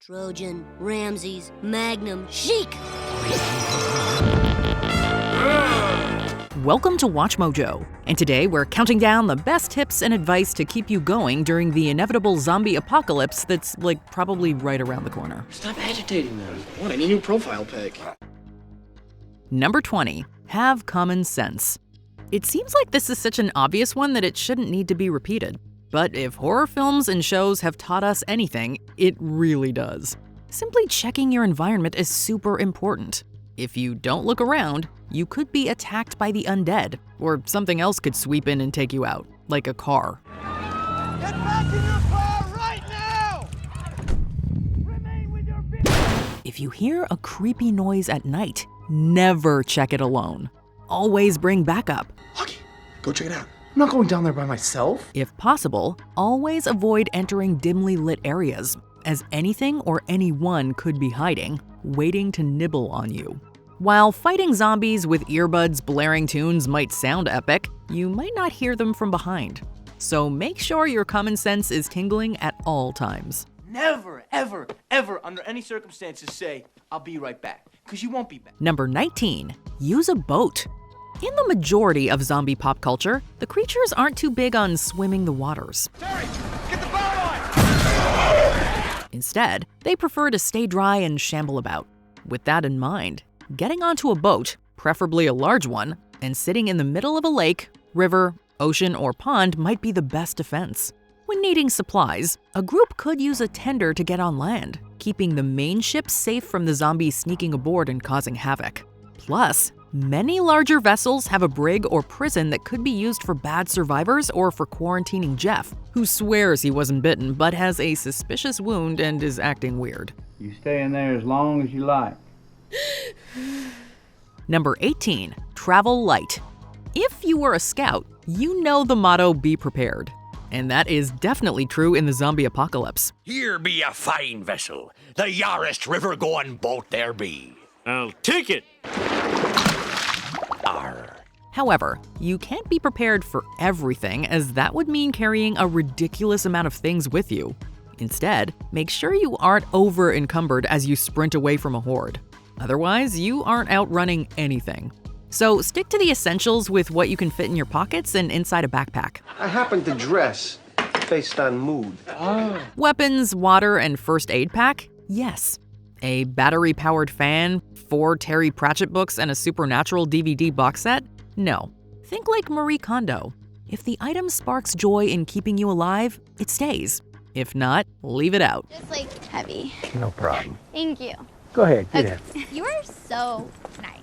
Trojan, Ramses, Magnum, Chic. Welcome to WatchMojo, and today we're counting down the best tips and advice to keep you going during the inevitable zombie apocalypse that's, probably right around the corner. Stop agitating them. What, any new profile pic? Number 20. Have common sense. It seems like this is such an obvious one that it shouldn't need to be repeated. But if horror films and shows have taught us anything, it really does. Simply checking your environment is super important. If you don't look around, you could be attacked by the undead, or something else could sweep in and take you out, like a car. Get back in your car right now! Remain with your If you hear a creepy noise at night, never check it alone. Always bring backup. Lucky, go check it out. I'm not going down there by myself. If possible, always avoid entering dimly lit areas, as anything or anyone could be hiding, waiting to nibble on you. While fighting zombies with earbuds blaring tunes might sound epic, you might not hear them from behind. So make sure your common sense is tingling at all times. Never, ever, ever, under any circumstances say, I'll be right back, because you won't be back. Number 19. Use a boat. In the majority of zombie pop culture, the creatures aren't too big on swimming the waters. Terry, get the boat on! Instead, they prefer to stay dry and shamble about. With that in mind, getting onto a boat, preferably a large one, and sitting in the middle of a lake, river, ocean, or pond might be the best defense. When needing supplies, a group could use a tender to get on land, keeping the main ship safe from the zombies sneaking aboard and causing havoc. Plus, many larger vessels have a brig or prison that could be used for bad survivors or for quarantining Jeff, who swears he wasn't bitten but has a suspicious wound and is acting weird. You stay in there as long as you like. Number 18. Travel light. If you were a scout, you know the motto, be prepared. And that is definitely true in the zombie apocalypse. Here be a fine vessel, the yarest river-going boat there be. I'll take it. Arr. However, you can't be prepared for everything, as that would mean carrying a ridiculous amount of things with you. Instead, make sure you aren't over-encumbered as you sprint away from a horde. Otherwise, you aren't outrunning anything. So stick to the essentials with what you can fit in your pockets and inside a backpack. I happen to dress based on mood. Weapons, water, and first aid pack? Yes. A battery-powered fan, 4 Terry Pratchett books, and a Supernatural DVD box set? No. Think like Marie Kondo. If the item sparks joy in keeping you alive, it stays. If not, leave it out. Just heavy. No problem. Thank you. Go ahead, get in. You are so nice.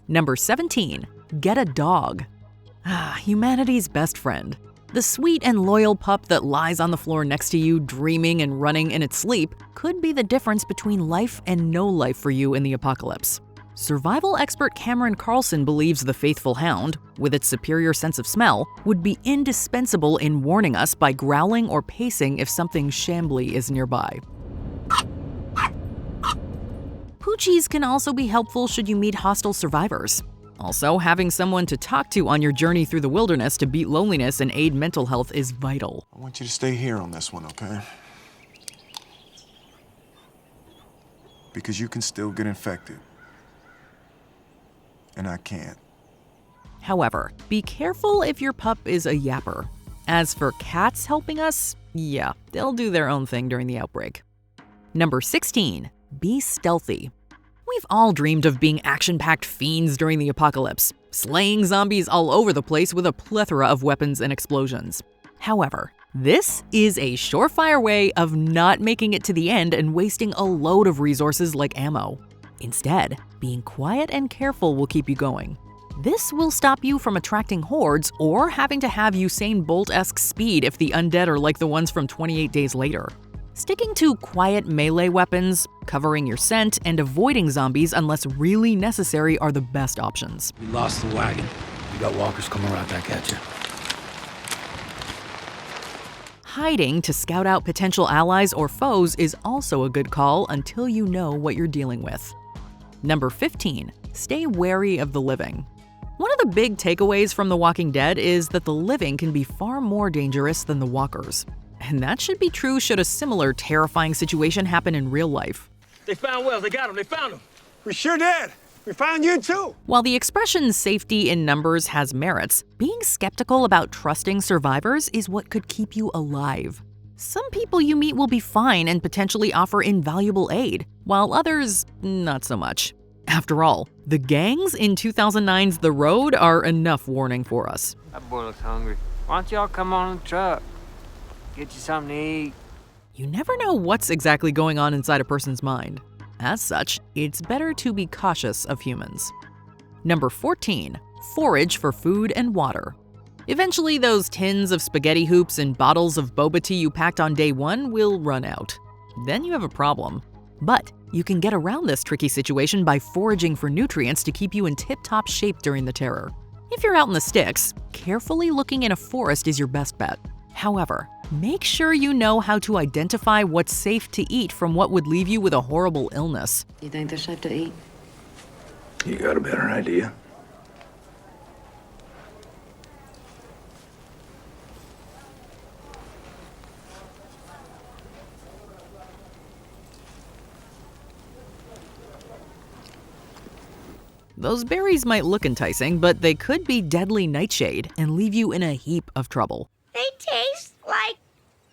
Number 17. Get a dog. Humanity's best friend. The sweet and loyal pup that lies on the floor next to you, dreaming and running in its sleep, could be the difference between life and no life for you in the apocalypse. Survival expert Cameron Carlson believes the faithful hound, with its superior sense of smell, would be indispensable in warning us by growling or pacing if something shambly is nearby. Poochies can also be helpful should you meet hostile survivors. Also, having someone to talk to on your journey through the wilderness to beat loneliness and aid mental health is vital. I want you to stay here on this one, okay? Because you can still get infected. And I can't. However, be careful if your pup is a yapper. As for cats helping us, yeah, they'll do their own thing during the outbreak. Number 16. Be stealthy. We've all dreamed of being action-packed fiends during the apocalypse, slaying zombies all over the place with a plethora of weapons and explosions. However, this is a surefire way of not making it to the end and wasting a load of resources like ammo. Instead, being quiet and careful will keep you going. This will stop you from attracting hordes or having to have Usain Bolt-esque speed if the undead are like the ones from 28 Days Later. Sticking to quiet melee weapons, covering your scent, and avoiding zombies unless really necessary are the best options. We lost the wagon. We got walkers coming right back at you. Hiding to scout out potential allies or foes is also a good call until you know what you're dealing with. Number 15. Stay wary of the living. One of the big takeaways from The Walking Dead is that the living can be far more dangerous than the walkers. And that should be true should a similar terrifying situation happen in real life. They found Wells. They got him. They found him. We sure did. We found you too. While the expression safety in numbers has merits, being skeptical about trusting survivors is what could keep you alive. Some people you meet will be fine and potentially offer invaluable aid, while others, not so much. After all, the gangs in 2009's The Road are enough warning for us. That boy looks hungry. Why don't y'all come on the truck? Get you something to eat. You never know what's exactly going on inside a person's mind. As such, it's better to be cautious of humans. Number 14, forage for food and water. Eventually, those tins of spaghetti hoops and bottles of boba tea you packed on day one will run out. Then you have a problem. But you can get around this tricky situation by foraging for nutrients to keep you in tip-top shape during the terror. If you're out in the sticks, carefully looking in a forest is your best bet. However, make sure you know how to identify what's safe to eat from what would leave you with a horrible illness. You think they're safe to eat? You got a better idea? Those berries might look enticing, but they could be deadly nightshade and leave you in a heap of trouble. They taste like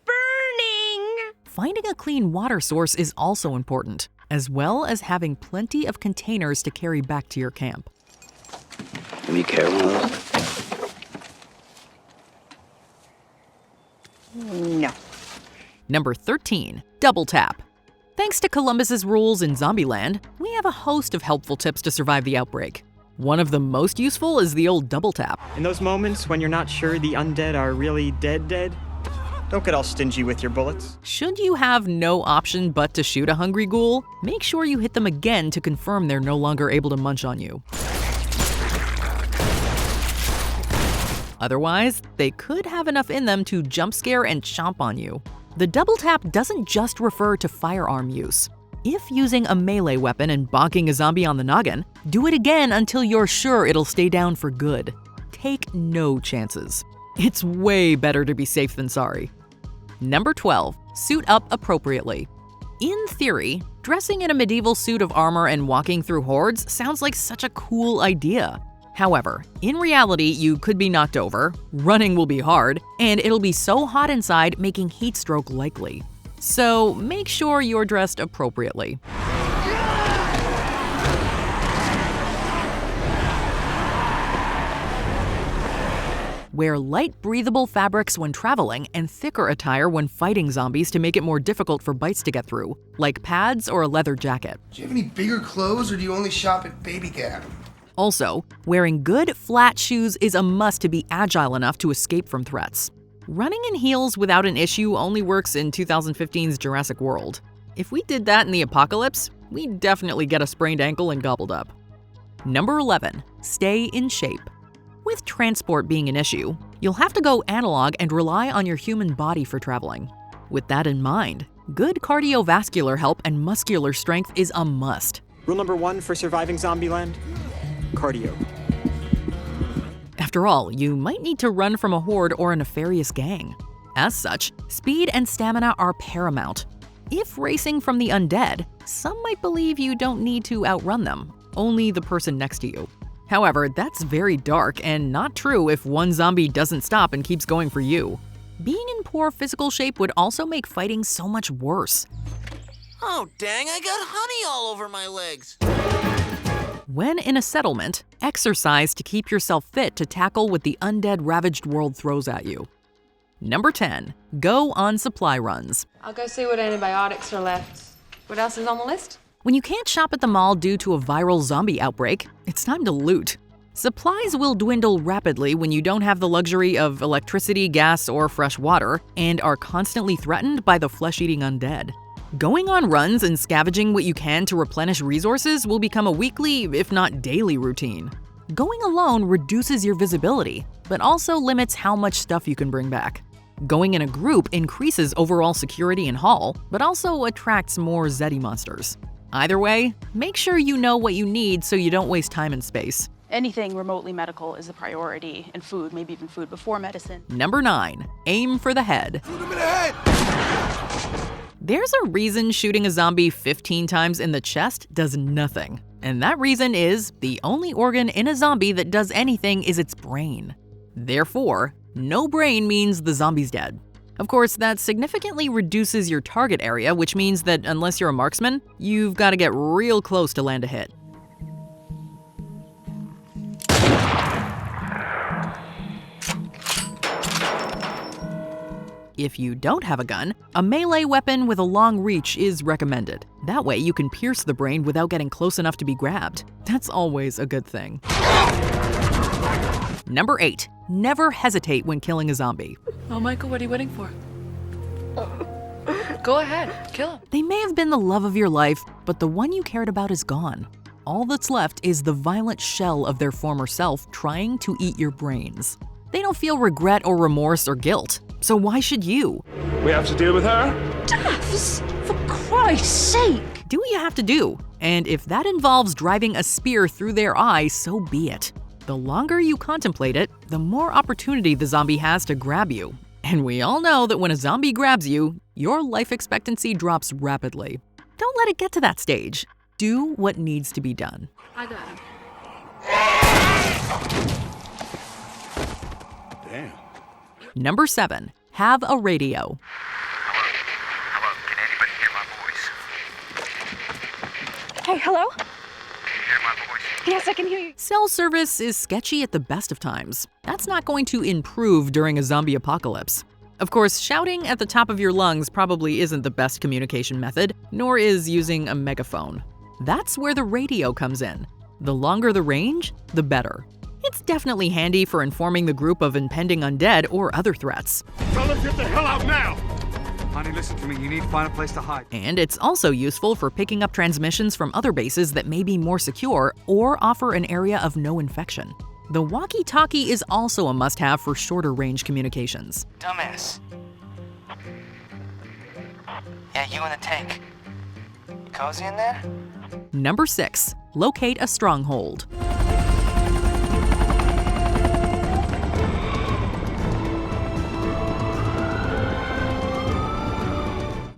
burning. Finding a clean water source is also important, as well as having plenty of containers to carry back to your camp. Let me carry one of those. No. Number 13, double tap. Thanks to Columbus's rules in Zombieland, we have a host of helpful tips to survive the outbreak. One of the most useful is the old double tap. In those moments when you're not sure the undead are really dead, don't get all stingy with your bullets. Should you have no option but to shoot a hungry ghoul, make sure you hit them again to confirm they're no longer able to munch on you. Otherwise, they could have enough in them to jump scare and chomp on you. The double tap doesn't just refer to firearm use. If using a melee weapon and bonking a zombie on the noggin, do it again until you're sure it'll stay down for good. Take no chances. It's way better to be safe than sorry. Number 12, suit up appropriately. In theory, dressing in a medieval suit of armor and walking through hordes sounds like such a cool idea. However, in reality, you could be knocked over, running will be hard, and it'll be so hot inside, making heat stroke likely. So make sure you're dressed appropriately. Wear light, breathable fabrics when traveling and thicker attire when fighting zombies to make it more difficult for bites to get through, like pads or a leather jacket. Do you have any bigger clothes, or do you only shop at Baby Gap? Also, wearing good, flat shoes is a must to be agile enough to escape from threats. Running in heels without an issue only works in 2015's Jurassic World. If we did that in the apocalypse, we'd definitely get a sprained ankle and gobbled up. Number 11, stay in shape. With transport being an issue, you'll have to go analog and rely on your human body for traveling. With that in mind, good cardiovascular health and muscular strength is a must. Rule number 1 for surviving Zombieland: cardio. After all, you might need to run from a horde or a nefarious gang. As such, speed and stamina are paramount. If racing from the undead, some might believe you don't need to outrun them, only the person next to you. However, that's very dark and not true if one zombie doesn't stop and keeps going for you. Being in poor physical shape would also make fighting so much worse. Oh, dang, I got honey all over my legs. When in a settlement, exercise to keep yourself fit to tackle what the undead-ravaged world throws at you. Number 10, go on supply runs. I'll go see what antibiotics are left. What else is on the list? When you can't shop at the mall due to a viral zombie outbreak, it's time to loot. Supplies will dwindle rapidly when you don't have the luxury of electricity, gas, or fresh water, and are constantly threatened by the flesh-eating undead. Going on runs and scavenging what you can to replenish resources will become a weekly, if not daily, routine. Going alone reduces your visibility, but also limits how much stuff you can bring back. Going in a group increases overall security and haul, but also attracts more Zeddy monsters. Either way, make sure you know what you need so you don't waste time and space. Anything remotely medical is a priority, and food, maybe even food before medicine. Number 9. Aim for the head. Shoot him in the head! There's a reason shooting a zombie 15 times in the chest does nothing. And that reason is the only organ in a zombie that does anything is its brain. Therefore, no brain means the zombie's dead. Of course, that significantly reduces your target area, which means that unless you're a marksman, you've got to get real close to land a hit. If you don't have a gun, a melee weapon with a long reach is recommended. That way you can pierce the brain without getting close enough to be grabbed. That's always a good thing. Number 8. Never hesitate when killing a zombie. Oh, Michael, what are you waiting for? Go ahead, kill him. They may have been the love of your life, but the one you cared about is gone. All that's left is the violent shell of their former self trying to eat your brains. They don't feel regret or remorse or guilt, so why should you? We have to deal with her? Duffs, for Christ's sake! Do what you have to do, and if that involves driving a spear through their eye, so be it. The longer you contemplate it, the more opportunity the zombie has to grab you. And we all know that when a zombie grabs you, your life expectancy drops rapidly. Don't let it get to that stage. Do what needs to be done. I got him. Damn. Number 7. Have a radio. Hello, can anybody hear my voice? Hey, hello? Can you hear my voice? Yes, I can hear you. Cell service is sketchy at the best of times. That's not going to improve during a zombie apocalypse. Of course, shouting at the top of your lungs probably isn't the best communication method, nor is using a megaphone. That's where the radio comes in. The longer the range, the better. It's definitely handy for informing the group of impending undead or other threats. Tell them to get the hell out now! Honey, listen to me. You need to find a place to hide. And it's also useful for picking up transmissions from other bases that may be more secure or offer an area of no infection. The walkie-talkie is also a must-have for shorter range communications. Dumbass. Yeah, you in the tank. You cozy in there? Number 6. Locate a stronghold.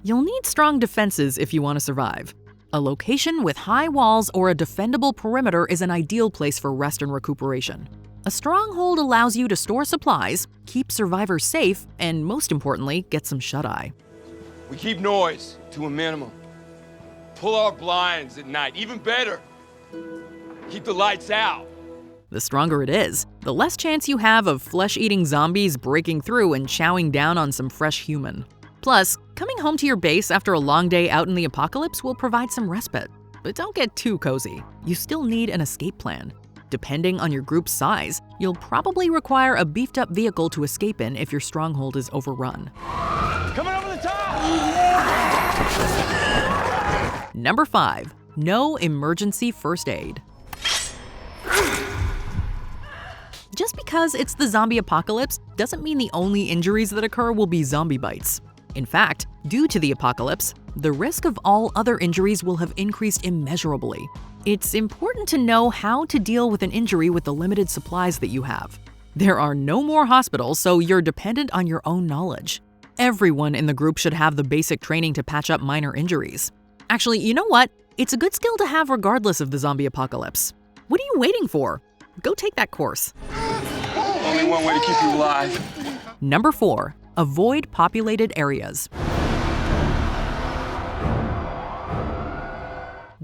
You'll need strong defenses if you want to survive. A location with high walls or a defendable perimeter is an ideal place for rest and recuperation. A stronghold allows you to store supplies, keep survivors safe, and most importantly, get some shut-eye. We keep noise to a minimum. Pull our blinds at night, even better. Keep the lights out. The stronger it is, the less chance you have of flesh-eating zombies breaking through and chowing down on some fresh human. Plus, coming home to your base after a long day out in the apocalypse will provide some respite. But don't get too cozy. You still need an escape plan. Depending on your group's size, you'll probably require a beefed-up vehicle to escape in if your stronghold is overrun. Coming over the top! Number 5. No emergency first aid. Just because it's the zombie apocalypse doesn't mean the only injuries that occur will be zombie bites. In fact, due to the apocalypse, the risk of all other injuries will have increased immeasurably. It's important to know how to deal with an injury with the limited supplies that you have. There are no more hospitals, so you're dependent on your own knowledge. Everyone in the group should have the basic training to patch up minor injuries. Actually, you know what? It's a good skill to have regardless of the zombie apocalypse. What are you waiting for? Go take that course. Only one way to keep you alive. Number 4. Avoid populated areas.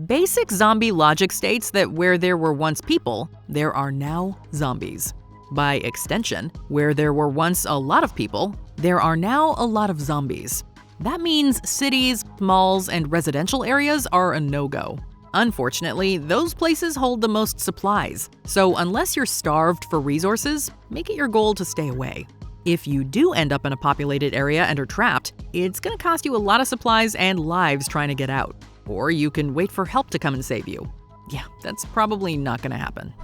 Basic zombie logic states that where there were once people, there are now zombies. By extension, where there were once a lot of people, there are now a lot of zombies. That means cities, malls, and residential areas are a no-go. Unfortunately, those places hold the most supplies, so unless you're starved for resources, make it your goal to stay away. If you do end up in a populated area and are trapped, it's going to cost you a lot of supplies and lives trying to get out. Or you can wait for help to come and save you. Yeah, that's probably not going to happen.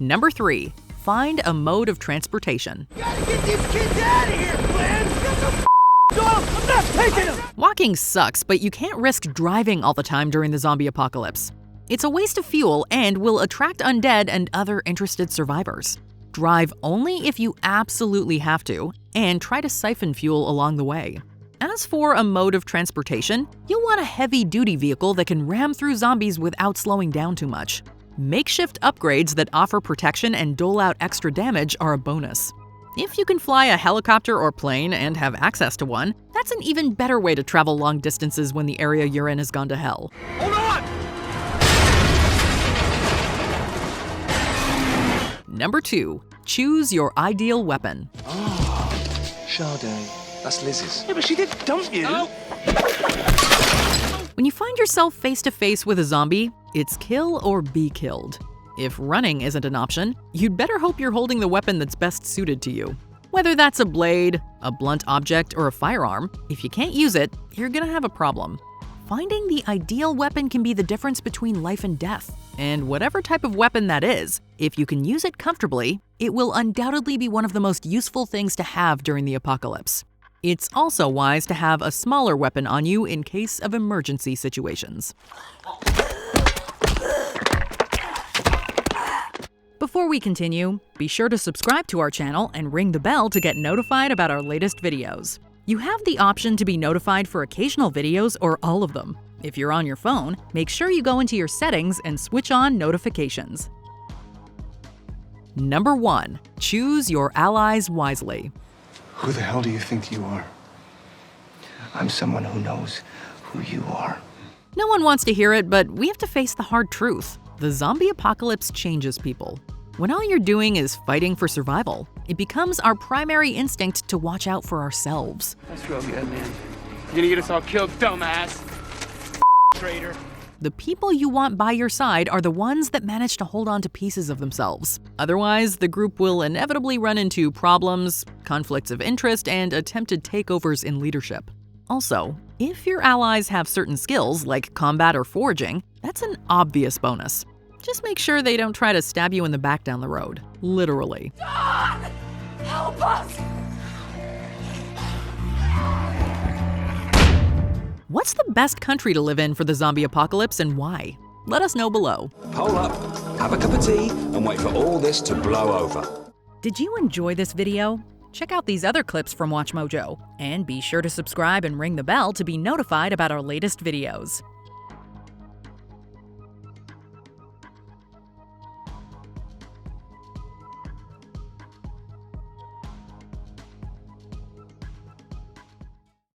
Number 3. Find a mode of transportation. Gotta get these kids out of here, Glenn! Get the door! I'm not taking Walking sucks, but you can't risk driving all the time during the zombie apocalypse. It's a waste of fuel and will attract undead and other interested survivors. Drive only if you absolutely have to, and try to siphon fuel along the way. As for a mode of transportation, you'll want a heavy-duty vehicle that can ram through zombies without slowing down too much. Makeshift upgrades that offer protection and dole out extra damage are a bonus. If you can fly a helicopter or plane and have access to one, that's an even better way to travel long distances when the area you're in has gone to hell. Hold on! Number 2. Choose your ideal weapon. Sade. That's Liz's. Yeah, but she did dump you. Oh. When you find yourself face to face with a zombie, it's kill or be killed. If running isn't an option, you'd better hope you're holding the weapon that's best suited to you. Whether that's a blade, a blunt object, or a firearm, if you can't use it, you're gonna have a problem. Finding the ideal weapon can be the difference between life and death. And whatever type of weapon that is, if you can use it comfortably, it will undoubtedly be one of the most useful things to have during the apocalypse. It's also wise to have a smaller weapon on you in case of emergency situations. Before we continue, be sure to subscribe to our channel and ring the bell to get notified about our latest videos. You have the option to be notified for occasional videos or all of them. If you're on your phone, make sure you go into your settings and switch on notifications. Number 1. Choose your allies wisely. Who the hell do you think you are? I'm someone who knows who you are. No one wants to hear it, but we have to face the hard truth. The zombie apocalypse changes people. When all you're doing is fighting for survival, it becomes our primary instinct to watch out for ourselves. That's real good, man. You're gonna get us all killed, dumbass. Traitor. The people you want by your side are the ones that manage to hold on to pieces of themselves. Otherwise, the group will inevitably run into problems, conflicts of interest, and attempted takeovers in leadership. Also, if your allies have certain skills like combat or foraging, that's an obvious bonus. Just make sure they don't try to stab you in the back down the road. Literally. John! Help us! What's the best country to live in for the zombie apocalypse and why? Let us know below. Hold up, have a cup of tea, and wait for all this to blow over. Did you enjoy this video? Check out these other clips from WatchMojo, and be sure to subscribe and ring the bell to be notified about our latest videos.